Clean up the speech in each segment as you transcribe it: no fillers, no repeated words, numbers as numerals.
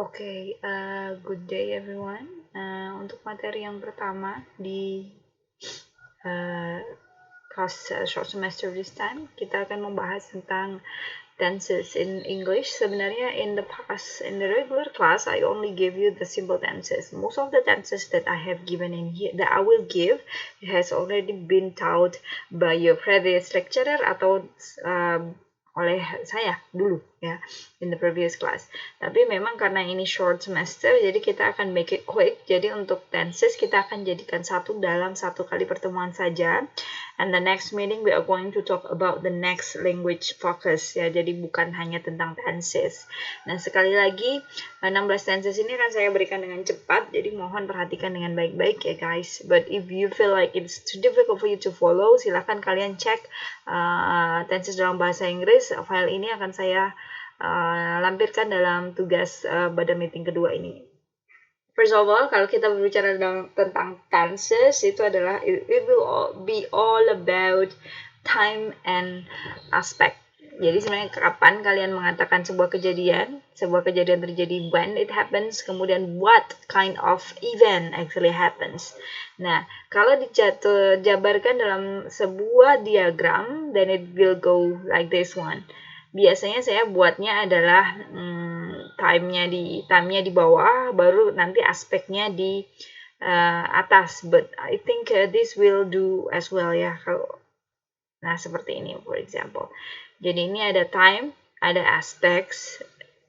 Good day everyone. Untuk materi yang pertama di kelas short semester this time, kita akan membahas tentang tenses in English. Sebenarnya in the regular class, I only give you the simple tenses. Most of the tenses that I have given in here, that I will give, it has already been taught by your previous lecturer atau oleh saya dulu ya in the previous class. Tapi memang karena ini short semester, jadi kita akan make it quick. Jadi untuk tenses kita akan jadikan dalam satu kali pertemuan saja. And the next meeting we are going to talk about the next language focus ya. Jadi bukan hanya tentang tenses. Nah, sekali lagi 16 tenses ini akan saya berikan dengan cepat. Jadi mohon perhatikan dengan baik-baik ya guys. But if you feel like it's too difficult for you to follow, silahkan kalian cek tenses dalam bahasa Inggris. File ini akan saya lampirkan dalam tugas pada meeting kedua ini. First of all, kalau kita berbicara tentang tenses, itu adalah it will be all about time and aspect. Jadi sebenarnya kapan kalian mengatakan sebuah kejadian terjadi, when it happens, kemudian what kind of event actually happens. Nah, kalau dijabarkan dalam sebuah diagram, then it will go like this one. Biasanya saya buatnya adalah time-nya di bawah, baru nanti aspeknya di atas. But I think this will do as well ya. Nah, seperti ini for example. Jadi ini ada time, ada aspects.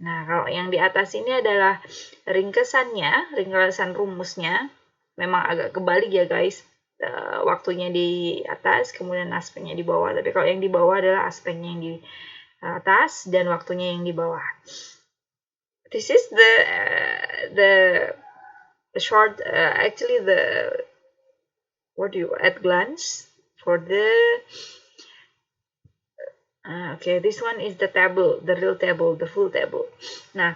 Nah, kalau yang di atas ini adalah ringkesan rumusnya. Memang agak kebalik ya guys. Waktunya di atas, kemudian aspeknya di bawah. Tapi kalau yang di bawah adalah aspeknya yang di atas dan waktunya yang di bawah. This is the short, actually the at glance for the. This one is the table, the real table, the full table. Nah,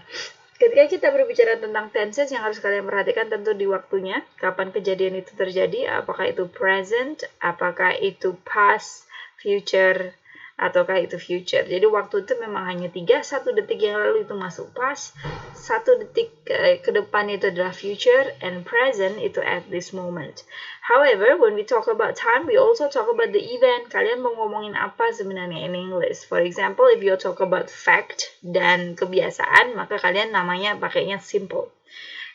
ketika kita berbicara tentang tenses, yang harus kalian perhatikan tentu di waktunya, kapan kejadian itu terjadi, apakah itu present, apakah itu past, future, ataukah itu future. Jadi waktu itu memang hanya 1 detik yang lalu itu masuk past, 1 detik ke depan itu adalah future, and present itu at this moment. However, when we talk about time, we also talk about the event. Kalian mau ngomongin apa sebenarnya in English? For example, if you talk about fact dan kebiasaan, maka kalian namanya pakainya simple.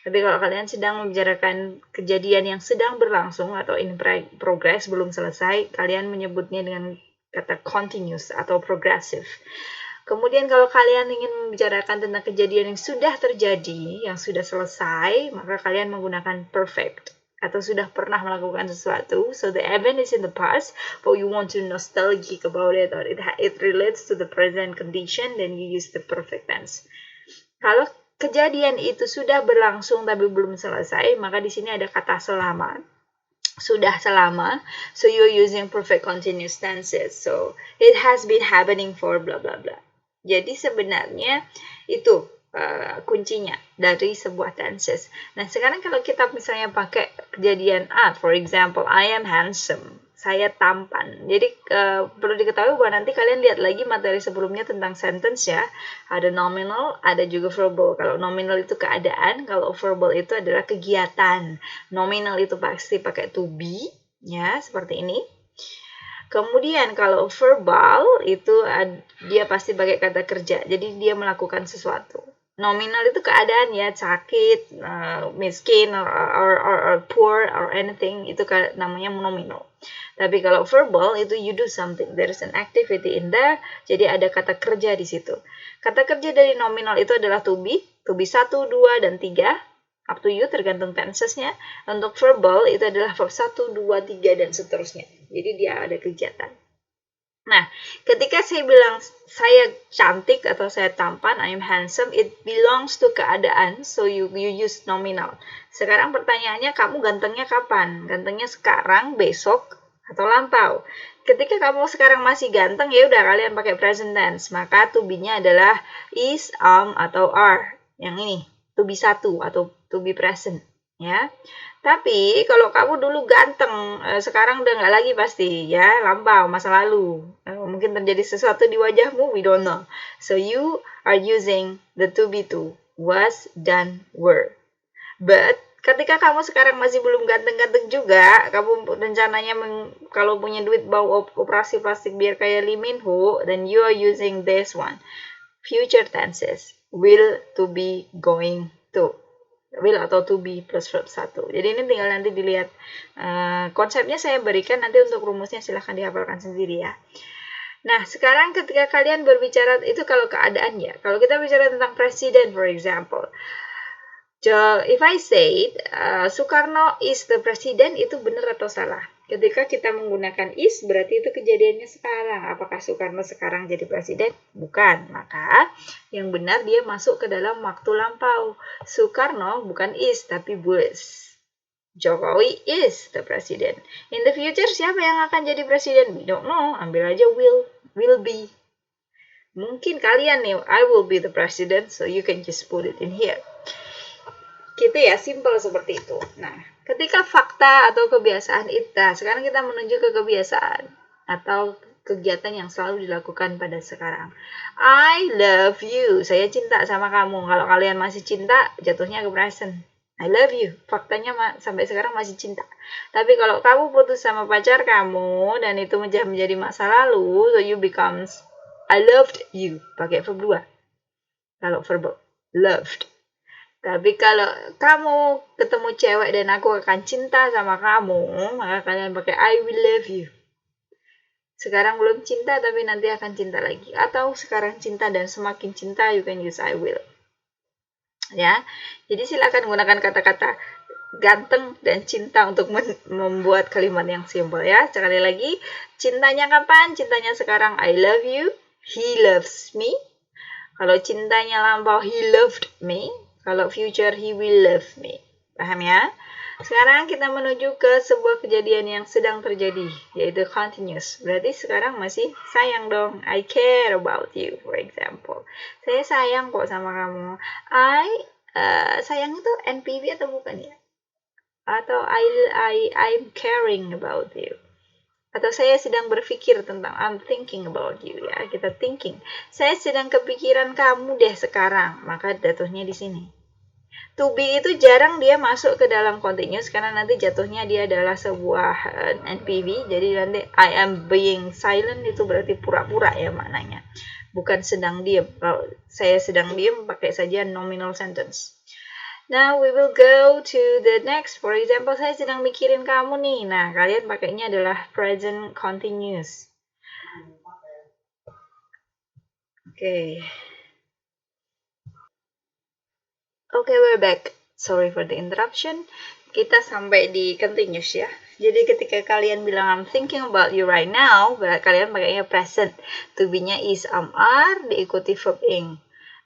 Tapi kalau kalian sedang membicarakan kejadian yang sedang berlangsung atau in progress, belum selesai, kalian menyebutnya dengan kata continuous atau progressive. Kemudian kalau kalian ingin membicarakan tentang kejadian yang sudah terjadi, yang sudah selesai, maka kalian menggunakan perfect atau sudah pernah melakukan sesuatu. So the event is in the past, but you want to nostalgic about it, or it relates to the present condition, then you use the perfect tense. Kalau kejadian itu sudah berlangsung tapi belum selesai, maka di sini ada kata selama. Sudah selama, so you're using perfect continuous tenses. So it has been happening for blah blah blah. Jadi sebenarnya itu kuncinya dari sebuah tenses. Nah, sekarang kalau kita misalnya pakai kejadian for example, I am handsome. Saya tampan. Jadi perlu diketahui bahwa nanti kalian lihat lagi materi sebelumnya tentang sentence ya. Ada nominal, ada juga verbal. Kalau nominal itu keadaan, kalau verbal itu adalah kegiatan. Nominal itu pasti pakai to be, ya, seperti ini. Kemudian kalau verbal itu dia pasti pakai kata kerja. Jadi dia melakukan sesuatu. Nominal itu keadaan ya, sakit, miskin, or poor, or anything, itu namanya nominal. Tapi kalau verbal itu you do something, there is an activity in there, jadi ada kata kerja di situ. Kata kerja dari nominal itu adalah to be 1, 2, dan 3, up to you tergantung tensesnya. Untuk verbal itu adalah verb 1, 2, 3, dan seterusnya. Jadi dia ada kegiatan. Nah, ketika saya bilang saya cantik atau saya tampan, I am handsome, it belongs to keadaan, so you use nominal. Sekarang pertanyaannya, kamu gantengnya kapan? Gantengnya sekarang, besok, atau lampau? Ketika kamu sekarang masih ganteng, ya udah kalian pakai present tense, maka to be-nya adalah is, atau are. Yang ini, to be 1 atau to be present, ya. Tapi kalau kamu dulu ganteng, sekarang udah nggak lagi pasti, ya, lampau, masa lalu. Mungkin terjadi sesuatu di wajahmu, we don't know. So you are using the to be 2 was, dan were. But ketika kamu sekarang masih belum ganteng-ganteng juga, kamu rencananya kalau punya duit bawa operasi plastik biar kayak Lee Min Ho, then you are using this one. Future tenses, will, to be, going to. Will atau to be plus verb 1. Jadi ini tinggal nanti dilihat konsepnya saya berikan, nanti untuk rumusnya silahkan dihafalkan sendiri ya. Nah, sekarang ketika kalian berbicara, itu kalau keadaan ya. Kalau kita bicara tentang presiden, for example. If I say Soekarno is the president, itu benar atau salah? Ketika kita menggunakan is, berarti itu kejadiannya sekarang. Apakah Soekarno sekarang jadi presiden? Bukan. Maka yang benar dia masuk ke dalam waktu lampau. Soekarno bukan is, tapi was. Jokowi is the president. In the future, siapa yang akan jadi presiden? We don't know. Ambil aja will be. Mungkin kalian nih, I will be the president, so you can just put it in here. Gitu ya, simple seperti itu. Nah, ketika fakta atau kebiasaan ita, sekarang kita menuju ke kebiasaan atau kegiatan yang selalu dilakukan pada sekarang. I love you. Saya cinta sama kamu. Kalau kalian masih cinta, jatuhnya ke present. I love you. Faktanya sampai sekarang masih cinta. Tapi kalau kamu putus sama pacar kamu dan itu menjadi masa lalu, so you becomes I loved you. Pakai verb 2. Kalau verb loved. Tapi kalau kamu ketemu cewek dan aku akan cinta sama kamu, maka kalian pakai I will love you. Sekarang belum cinta tapi nanti akan cinta lagi. Atau sekarang cinta dan semakin cinta, you can use I will. Ya, jadi silakan gunakan kata-kata ganteng dan cinta untuk membuat kalimat yang simpel ya. Sekali lagi, cintanya kapan? Cintanya sekarang I love you, he loves me. Kalau cintanya lampau, he loved me. Kalau future, he will love me. Paham ya? Sekarang kita menuju ke sebuah kejadian yang sedang terjadi, yaitu continuous. Berarti sekarang masih sayang dong. I care about you, for example. Saya sayang kok sama kamu. Sayang itu NPV atau bukan ya? Atau I'm caring about you. Atau saya sedang berpikir tentang, I'm thinking about you ya, kita thinking. Saya sedang kepikiran kamu deh sekarang, maka jatuhnya di sini. To be itu jarang dia masuk ke dalam continuous karena nanti jatuhnya dia adalah sebuah NPV. Jadi nanti I am being silent itu berarti pura-pura ya maknanya. Bukan sedang diam. Kalau saya sedang diam pakai saja nominal sentence. Now we will go to the next. For example, saya sedang mikirin kamu nih. Nah, kalian pakainya adalah present continuous. Okay, we're back. Sorry for the interruption. Kita sampai di continuous ya. Jadi ketika kalian bilang I'm thinking about you right now, kalian pakainya present. To be-nya is are diikuti verb ing.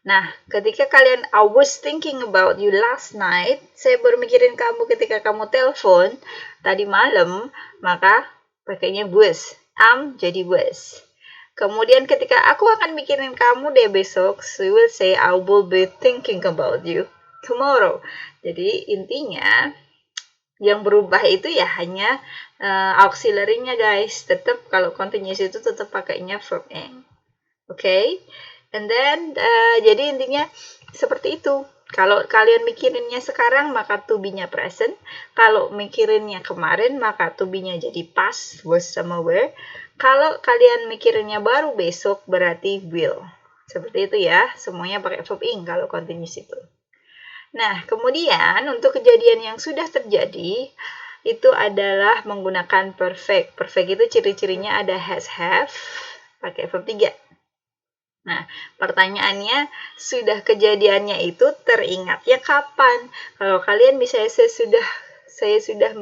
Nah, ketika kalian I was thinking about you last night, saya baru mikirin kamu ketika kamu telepon tadi malam, maka pakainya was. Am jadi was. Kemudian ketika aku akan mikirin kamu deh besok, so we will say I will be thinking about you tomorrow. Jadi intinya yang berubah itu ya hanya auxiliary-nya guys. Tetap kalau continuous itu tetap pakainya verb ing. Okay? And then, jadi intinya seperti itu. Kalau kalian mikirinnya sekarang, maka to be-nya present. Kalau mikirinnya kemarin, maka to be-nya jadi past, was sama were. Kalau kalian mikirinnya baru besok, berarti will. Seperti itu ya, semuanya pakai verb ing kalau continuous itu. Nah, kemudian untuk kejadian yang sudah terjadi, itu adalah menggunakan perfect. Perfect itu ciri-cirinya ada has, have, pakai verb 3. Nah, pertanyaannya, sudah kejadiannya itu teringatnya kapan? Kalau kalian misalnya saya sudah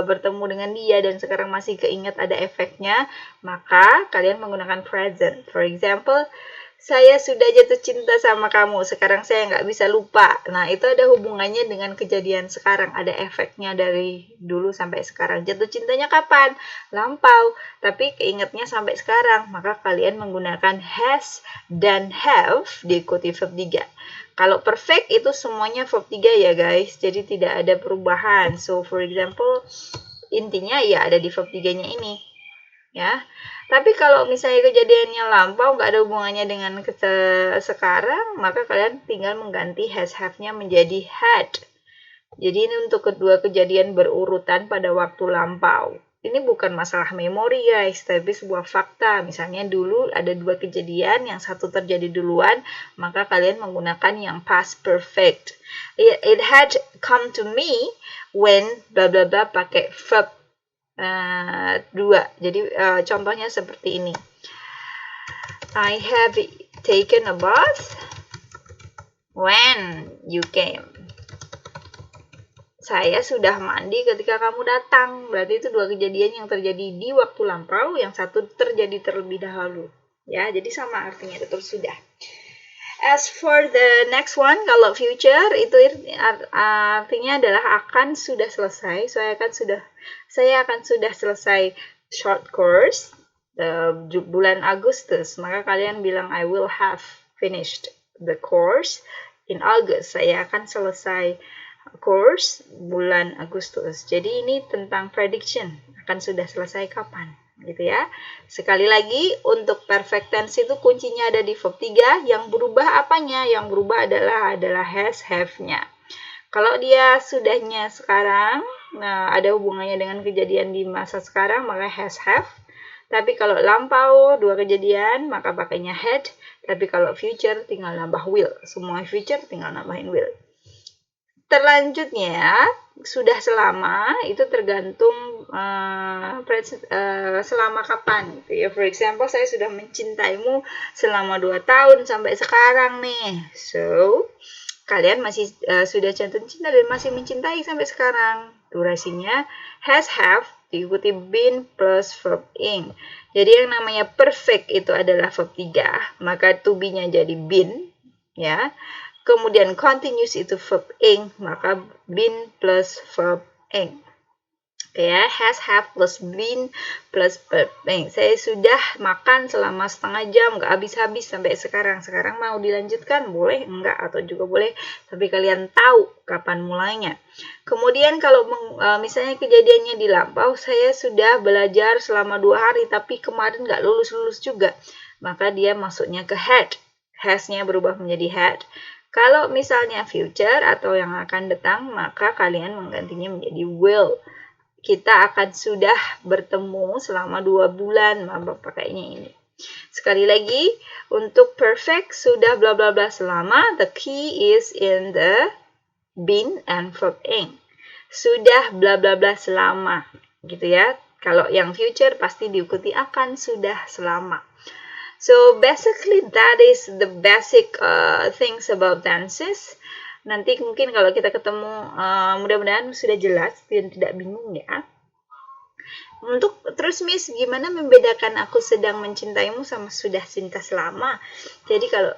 bertemu dengan dia dan sekarang masih keingat ada efeknya, maka kalian menggunakan present. For example, saya sudah jatuh cinta sama kamu, sekarang saya nggak bisa lupa. Nah, itu ada hubungannya dengan kejadian sekarang, ada efeknya dari dulu sampai sekarang. Jatuh cintanya kapan? Lampau, tapi keingetnya sampai sekarang. Maka kalian menggunakan has dan have diikuti verb 3. Kalau perfect itu semuanya verb 3 ya guys, jadi tidak ada perubahan. So, for example, intinya ya ada di verb 3-nya ini. ya. Tapi kalau misalnya kejadiannya lampau, nggak ada hubungannya dengan sekarang, maka kalian tinggal mengganti has have-nya menjadi had. Jadi ini untuk kedua kejadian berurutan pada waktu lampau. Ini bukan masalah memori guys, tapi sebuah fakta. Misalnya dulu ada dua kejadian, yang satu terjadi duluan, maka kalian menggunakan yang past perfect. It had come to me when bla bla bla pakai verb 2. Jadi contohnya seperti ini. I have taken a bath when you came. Saya sudah mandi ketika kamu datang. Berarti itu dua kejadian yang terjadi di waktu lampau, yang satu terjadi terlebih dahulu. Ya, jadi sama artinya, tetap sudah. As for the next one, kalau future itu artinya adalah akan sudah selesai. Saya akan sudah selesai short course bulan Agustus. Maka kalian bilang I will have finished the course in August. Saya akan selesai course bulan Agustus. Jadi ini tentang prediction, akan sudah selesai kapan, gitu ya. Sekali lagi, untuk perfect tense itu kuncinya ada di verb 3, yang berubah apanya? Yang berubah adalah has have-nya. Kalau dia sudahnya sekarang, nah ada hubungannya dengan kejadian di masa sekarang, maka has have. Tapi kalau lampau, dua kejadian, maka pakainya had. Tapi kalau future, tinggal nambah will. Semua future tinggal nambahin will. Terlanjutnya, sudah selama itu tergantung selama kapan gitu ya. For example, saya sudah mencintaimu selama 2 tahun sampai sekarang nih. So, kalian masih sudah jatuh cinta dan masih mencintai sampai sekarang. Durasinya has have diikuti been plus verb ing. Jadi yang namanya perfect itu adalah verb 3, maka to be-nya jadi been, ya. Kemudian continuous itu verb ing, maka been plus verb ing. Oke ya, has have plus been plus verb ing. Saya sudah makan selama setengah jam, nggak habis-habis sampai sekarang. Sekarang mau dilanjutkan? Boleh, enggak, atau juga boleh. Tapi kalian tahu kapan mulainya. Kemudian kalau misalnya kejadiannya di lampau, saya sudah belajar selama 2 hari, tapi kemarin nggak lulus-lulus juga. Maka dia masuknya ke had. Has-nya berubah menjadi had. Kalau misalnya future atau yang akan datang, maka kalian menggantinya menjadi will. Kita akan sudah bertemu selama 2 bulan, maka pakainya ini. Sekali lagi, untuk perfect sudah bla bla bla selama, the key is in the been and verb ing. Sudah bla bla bla selama, gitu ya. Kalau yang future pasti diikuti akan sudah selama. So basically that is the basic things about tenses. Nanti mungkin kalau kita ketemu mudah-mudahan sudah jelas dan tidak bingung ya. Untuk terus Miss, gimana membedakan aku sedang mencintaimu sama sudah cinta selama? Jadi kalau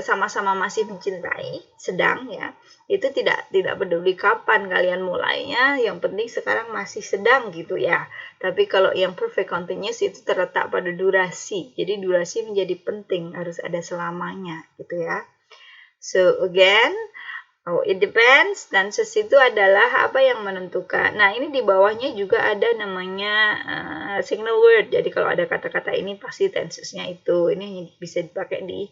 sama-sama masih mencintai, sedang ya, itu tidak peduli kapan kalian mulainya, yang penting sekarang masih sedang gitu ya. Tapi kalau yang perfect continuous itu terletak pada durasi. Jadi durasi menjadi penting, harus ada selamanya gitu ya. So again, it depends. Tenses itu adalah apa yang menentukan. Nah, ini di bawahnya juga ada namanya signal word. Jadi kalau ada kata-kata ini pasti tensesnya itu. Ini bisa dipakai di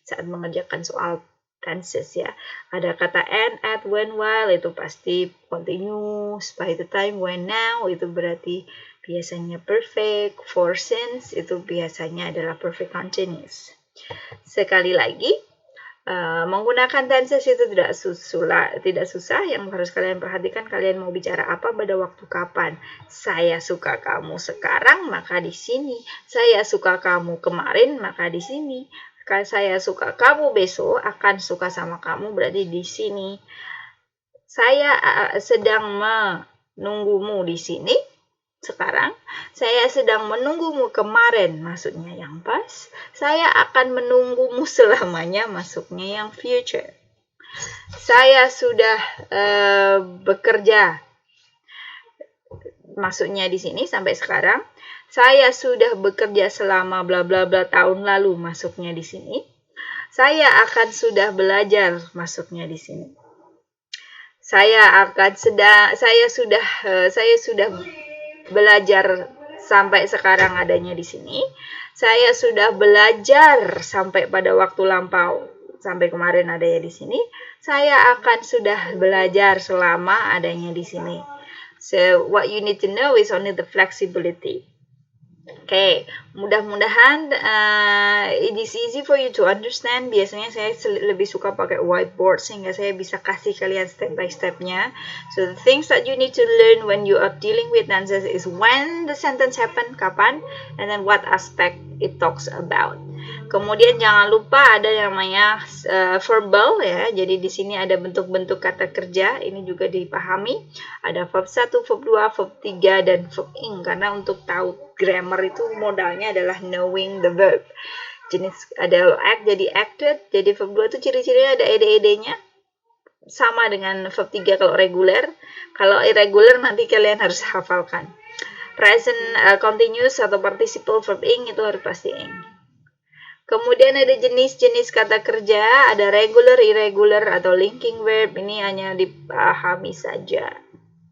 saat mengerjakan soal tenses ya. Ada kata and, at, when, while itu pasti continuous. By the time, when, now itu berarti biasanya perfect. For, since itu biasanya adalah perfect continuous. Sekali lagi, menggunakan tenses itu tidak susah. Yang harus kalian perhatikan, kalian mau bicara apa pada waktu kapan. Saya suka kamu sekarang, maka di sini. Saya suka kamu kemarin, maka di sini. Saya suka kamu besok, akan suka sama kamu, berarti di sini. Saya sedang menunggumu di sini. Sekarang, saya sedang menunggumu kemarin, masuknya yang pas. Saya akan menunggumu selamanya, masuknya yang future. Saya sudah bekerja, masuknya di sini sampai sekarang. Saya sudah bekerja selama bla bla bla tahun lalu, masuknya di sini. Saya akan sudah belajar, masuknya di sini. Saya sudah belajar sampai sekarang adanya di sini. Saya sudah belajar sampai pada waktu lampau. Sampai kemarin adanya di sini. Saya akan sudah belajar selama adanya di sini. So, what you need to know is only the flexibility. Oke, mudah-mudahan it is easy for you to understand. Biasanya saya lebih suka pakai whiteboard sehingga saya bisa kasih kalian step by stepnya. So the things that you need to learn when you are dealing with tenses is when the sentence happen, kapan, and then what aspect it talks about. Kemudian jangan lupa ada yang namanya verbal ya. Jadi di sini ada bentuk-bentuk kata kerja, ini juga dipahami. Ada verb 1, verb 2, verb 3 dan verb ing karena untuk tahu grammar itu modalnya adalah knowing the verb. Jenis ada act jadi acted, jadi verb 2 itu ciri-cirinya ada ed-nya. Sama dengan verb 3 kalau reguler. Kalau irregular nanti kalian harus hafalkan. Present continuous atau participle verb ing itu harus pasti ing. Kemudian ada jenis-jenis kata kerja, ada regular, irregular, atau linking verb. Ini hanya dipahami saja.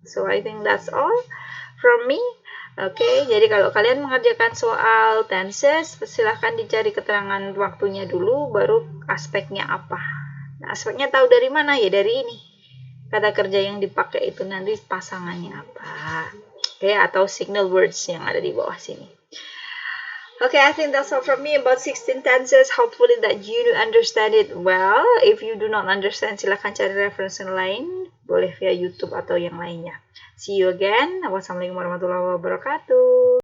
So, I think that's all from me. Oke, jadi kalau kalian mengerjakan soal tenses, silahkan dicari keterangan waktunya dulu, baru aspeknya apa. Nah, aspeknya tahu dari mana? Ya dari ini. Kata kerja yang dipakai itu nanti pasangannya apa. Oke, atau signal words yang ada di bawah sini. Okay, I think that's all from me about 16 tenses. Hopefully that you understand it well. If you do not understand, silahkan cari reference yang lain. Boleh via YouTube atau yang lainnya. See you again. Wassalamualaikum warahmatullahi wabarakatuh.